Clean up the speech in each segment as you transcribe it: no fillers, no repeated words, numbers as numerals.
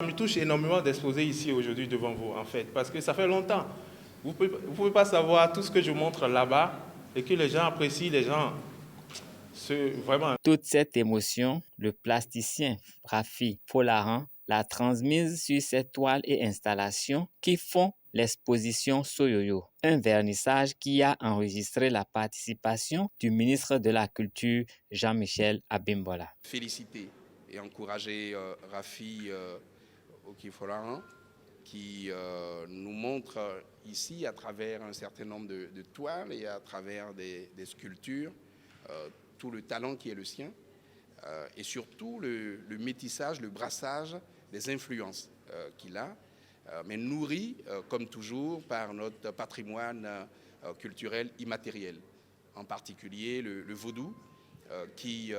Ça me touche énormément d'exposer ici aujourd'hui devant vous, en fait, parce que ça fait longtemps. Vous ne pouvez pas savoir tout ce que je montre là-bas et que les gens apprécient, les gens, vraiment. Toute cette émotion, le plasticien Rafi Folaran l'a transmise sur ses toiles et installations qui font l'exposition Soyoyo, un vernissage qui a enregistré la participation du ministre de la Culture Jean-Michel Abimbola. Féliciter et encourager Rafi Folaran qui nous montre ici à travers un certain nombre de toiles et à travers des sculptures tout le talent qui est le sien et surtout le métissage, le brassage des influences qu'il a, mais nourri comme toujours par notre patrimoine culturel immatériel, en particulier le vaudou qui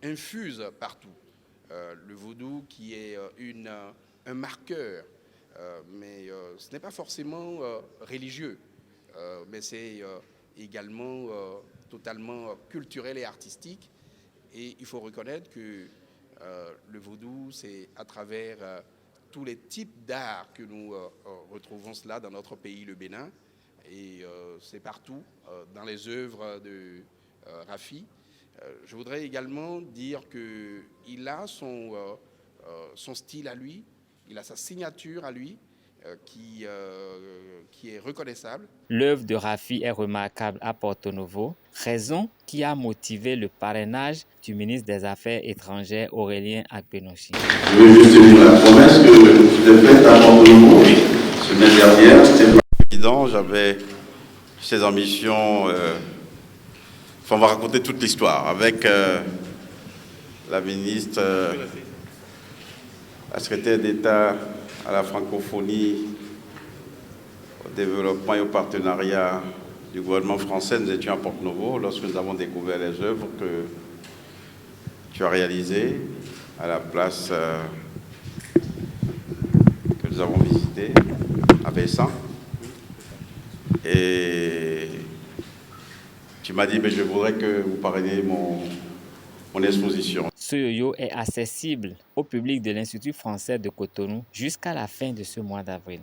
infuse partout. Le vaudou qui est un marqueur, mais ce n'est pas forcément religieux, mais c'est également totalement culturel et artistique. Et il faut reconnaître que le vaudou, c'est à travers tous les types d'art que nous retrouvons cela dans notre pays, le Bénin. Et c'est partout, dans les œuvres de Rafi. Je voudrais également dire qu'il a son style à lui, il a sa signature à lui, qui est reconnaissable. L'œuvre de Rafi est remarquable à Porto Novo, raison qui a motivé le parrainage du ministre des Affaires étrangères Aurélien Akpenoshi. Je veux juste tenir la promesse que j'ai faite à Porto Novo semaine dernière. C'était président, j'avais ces ambitions. On va raconter toute l'histoire avec la ministre, la secrétaire d'État à la francophonie, au développement et au partenariat du gouvernement français. Nous étions à Porto Novo lorsque nous avons découvert les œuvres que tu as réalisées à la place que nous avons visitée à Bessan. Et tu m'as dit, mais je voudrais que vous parrainiez mon exposition. Soyoyo est accessible au public de l'Institut français de Cotonou jusqu'à la fin de ce mois d'avril.